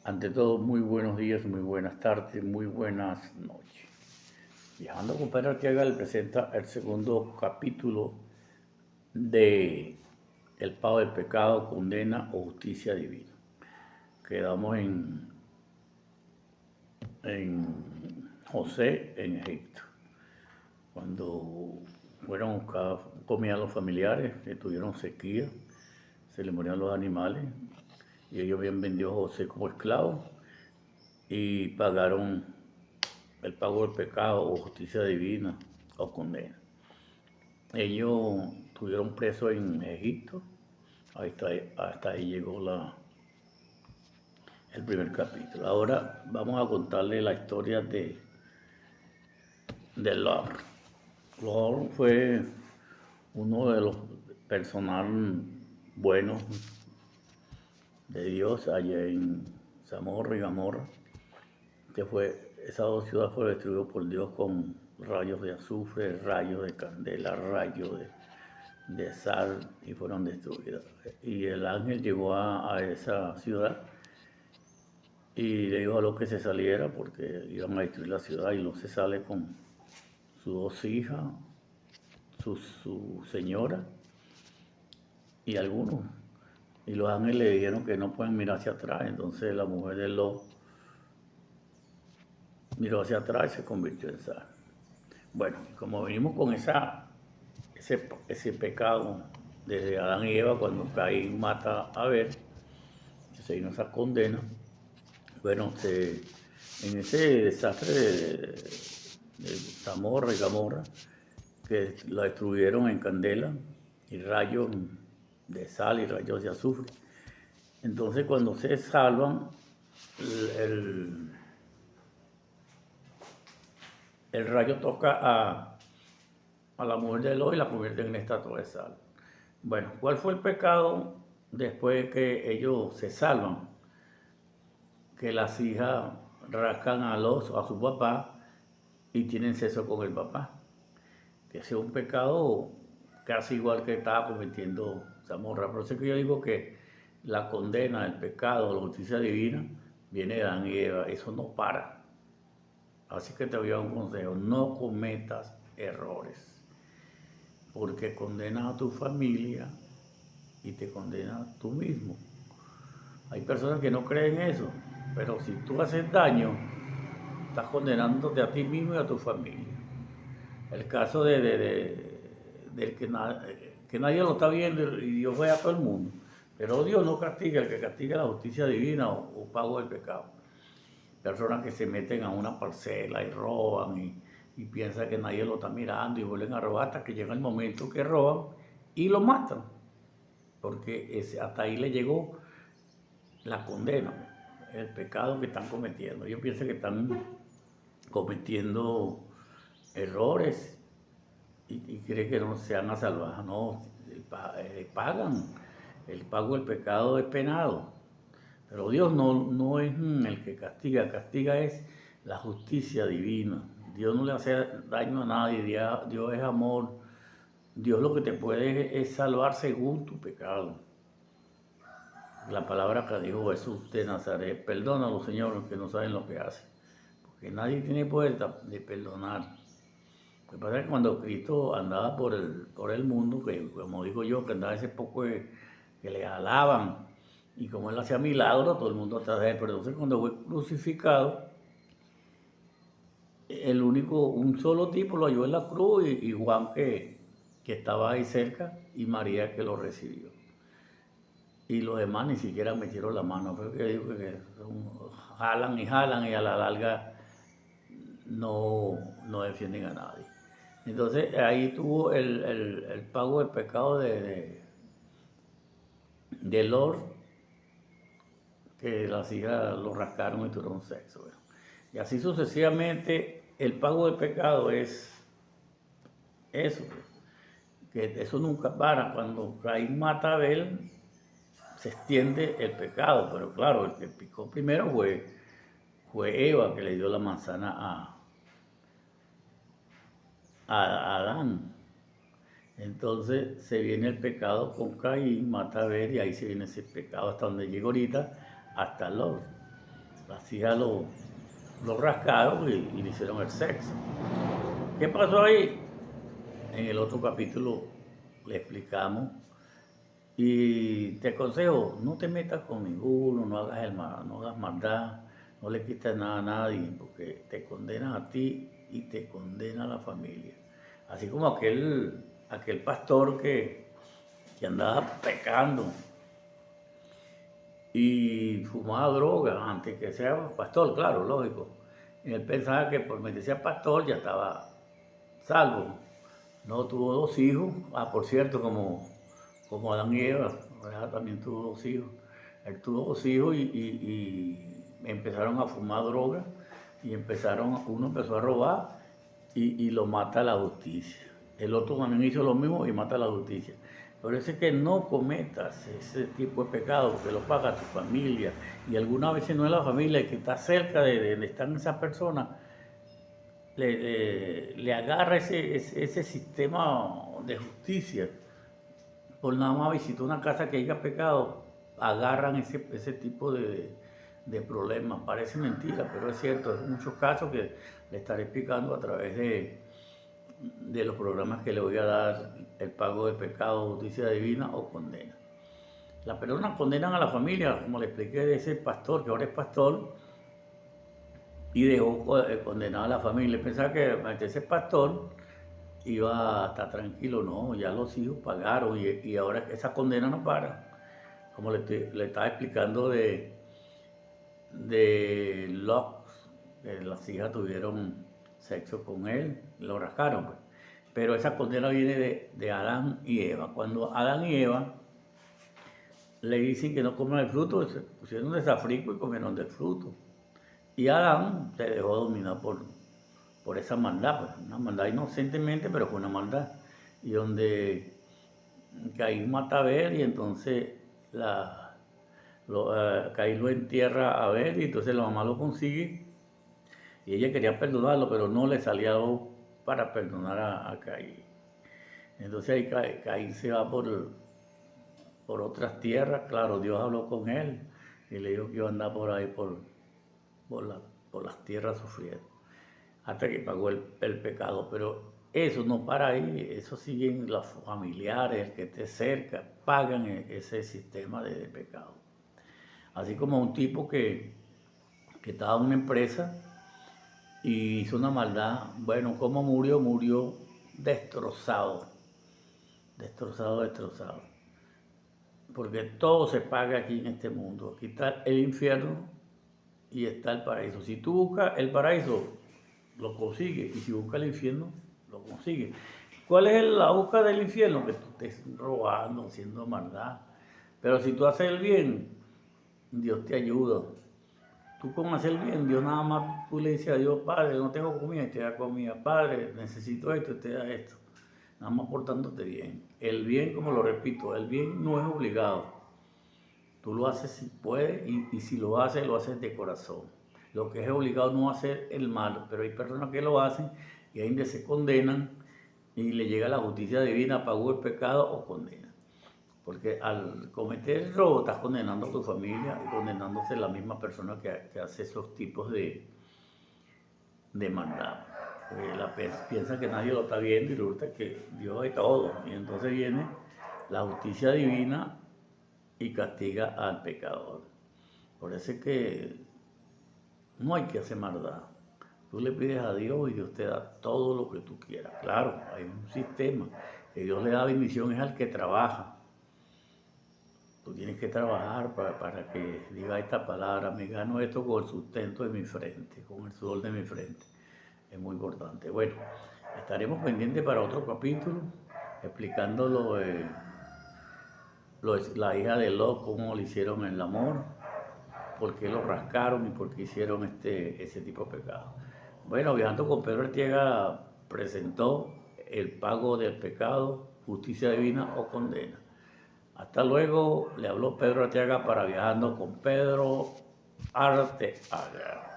Ante todo, muy buenos días, muy buenas tardes, muy buenas noches. Viajando con Pedro Arteaga le presenta el segundo capítulo de El pago del pecado, condena o justicia divina. Quedamos en José en Egipto, cuando fueron a buscar comida a los familiares que tuvieron sequía, se le morían los animales y ellos habían vendido a José como esclavo y pagaron el pago del pecado o justicia divina o condena. Ellos estuvieron presos en Egipto, hasta ahí llegó el primer capítulo. Ahora vamos a contarle la historia de Lot. Lot fue uno de los personajes buenos de Dios allá en Zamorra y Gomorra, esas dos ciudades fueron destruidas por Dios con rayos de azufre, rayos de candela, rayos de sal y fueron destruidas. Y el ángel llegó a esa ciudad y le dijo a Lot que se saliera porque iban a destruir la ciudad, y Lot se sale con sus dos hijas, su señora y algunos. Y los ángeles le dijeron que no pueden mirar hacia atrás. Entonces la mujer de Lot miró hacia atrás y se convirtió en sal. Bueno, como venimos con ese pecado desde Adán y Eva, cuando Caín mata a Abel, se vino esa condena. Bueno, en ese desastre de Zamorra y Gomorra, que la destruyeron en candela y rayos de sal y rayos de azufre. Entonces, cuando se salvan, el, el rayo toca a la mujer de Lot y la convierte en estatua de sal. Bueno, ¿cuál fue el pecado después que ellos se salvan? Que las hijas rascan a su papá y tienen sexo con el papá. Que ese es un pecado casi igual que estaba cometiendo Zamorra. Por eso es que yo digo que la condena del pecado, la justicia divina, viene de Adán y Eva. Eso no para. Así que te voy a dar un consejo: no cometas errores, porque condenas a tu familia y te condenas tú mismo. Hay personas que no creen eso, pero si tú haces daño, estás condenándote a ti mismo y a tu familia. El caso del que nadie lo está viendo y Dios ve a todo el mundo. Pero Dios no castiga, el que castiga es la justicia divina o pago del pecado. Personas que se meten a una parcela y roban y piensan que nadie lo está mirando y vuelven a robar hasta que llega el momento que roban y lo matan. Porque hasta ahí le llegó la condena, el pecado que están cometiendo. Yo pienso que están cometiendo errores y creen que no se van a salvar. No, pagan. El pago del pecado es penado. Pero Dios no es el que castiga es la justicia divina. Dios no le hace daño a nadie, Dios es amor. Dios lo que te puede es salvar según tu pecado. La palabra que dijo Jesús de Nazaret: perdónalo, Señor, que no saben lo que hacen. Porque nadie tiene poder de perdonar. Lo que pasa es que cuando Cristo andaba por el mundo, que como digo yo, que andaba ese poco que le alaban, y como él hacía milagros, todo el mundo atrás de él. Pero entonces cuando fue crucificado, un solo tipo lo halló en la cruz, y Juan que estaba ahí cerca, y María que lo recibió. Y los demás ni siquiera metieron la mano, pero que digo que jalan y jalan y a la larga no defienden a nadie. Entonces ahí tuvo el pago del pecado de Lord, que las hijas lo rascaron y tuvieron sexo. Bueno. Y así sucesivamente, el pago del pecado es eso, que eso nunca para. Cuando Caín mata a Abel, se extiende el pecado, pero claro, el que picó primero fue Eva, que le dio la manzana a Adán. Entonces se viene el pecado con Caín, mata a Abel, y ahí se viene ese pecado hasta donde llega ahorita, hasta Lot. las hijas lo rascaron y le hicieron el sexo. ¿Qué pasó ahí? En el otro capítulo le explicamos. Y te aconsejo, no te metas con ninguno, no hagas el mal, no hagas maldad, no le quites nada a nadie, porque te condenas a ti y te condena a la familia. Así como aquel pastor que andaba pecando y fumaba droga antes que sea pastor, claro, lógico. Y él pensaba que por meterse a pastor ya estaba salvo. No, tuvo dos hijos. Ah, por cierto, como Adán y Eva, Eva también tuvo dos hijos. Él tuvo dos hijos y empezaron a fumar droga y uno empezó a robar y lo mata la justicia. El otro también hizo lo mismo y mata la justicia. Por eso es que no cometas ese tipo de pecado, porque lo paga tu familia. Y algunas veces no es la familia el que está cerca de donde están esas personas, le agarra ese sistema de justicia. Por nada más visitar una casa que haya pecado, agarran ese tipo de problemas. Parece mentira, pero es cierto. Hay muchos casos que le estaré explicando a través de los programas que le voy a dar: el pago del pecado, justicia divina o condena. Las personas condenan a la familia, como le expliqué de ese pastor, que ahora es pastor, y dejó condenar a la familia. Pensaba que ese pastor iba a estar tranquilo, no, ya los hijos pagaron y ahora esa condena no para. Como le estaba explicando de Lot, que las hijas tuvieron sexo con él, lo rascaron, pues. Pero esa condena viene de Adán y Eva. Cuando Adán y Eva le dicen que no coman el fruto, se pusieron desafrico y comieron del fruto. Y Adán se dejó dominar por esa maldad, pues, una maldad inocentemente, pero fue una maldad. Y donde Caín mata a Abel y entonces Caín lo entierra a Abel y entonces la mamá lo consigue y ella quería perdonarlo, pero no le salía para perdonar a Caín. Entonces ahí Caín se va por otras tierras. Claro, Dios habló con él y le dijo que iba a andar por ahí por las tierras sufriendo, hasta que pagó el pecado. Pero eso no para ahí, eso siguen los familiares, el que esté cerca, pagan ese sistema de pecado. Así como un tipo que estaba en una empresa y hizo una maldad. Bueno, ¿cómo murió? Murió destrozado, destrozado. Porque todo se paga aquí en este mundo. Aquí está el infierno y está el paraíso. Si tú buscas el paraíso, lo consigues. Y si buscas el infierno, lo consigues. ¿Cuál es la búsqueda del infierno? Que tú estés robando, haciendo maldad. Pero si tú haces el bien, Dios te ayuda. Tú con hacer el bien, Dios nada más, tú le dices a Dios: Padre, no tengo comida, y te da comida. Padre, necesito esto, y te da esto. Nada más portándote bien. El bien, como lo repito, el bien no es obligado. Tú lo haces si puedes y si lo haces de corazón. Lo que es obligado no hacer el mal, pero hay personas que lo hacen y ahí se condenan y le llega la justicia divina, pagó el pecado o condena. Porque al cometer el robo estás condenando a tu familia y condenándose a la misma persona que hace esos tipos de maldad. Piensa que nadie lo está viendo y resulta que Dios ve todo. Y entonces viene la justicia divina y castiga al pecador. Por eso es que no hay que hacer maldad. Tú le pides a Dios y Dios te da todo lo que tú quieras. Claro, hay un sistema que Dios le da bendición es al que trabaja. Tú tienes que trabajar para que diga esta palabra: me gano esto con el sustento de mi frente, con el sudor de mi frente. Es muy importante. Bueno, estaremos pendientes para otro capítulo explicando la hija de Lot, cómo le hicieron el amor, por qué lo rascaron y por qué hicieron ese tipo de pecado. Bueno, Viajando con Pedro Artiega presentó el pago del pecado, justicia divina o condena. Hasta luego, le habló Pedro Arteaga para Viajando con Pedro Arteaga.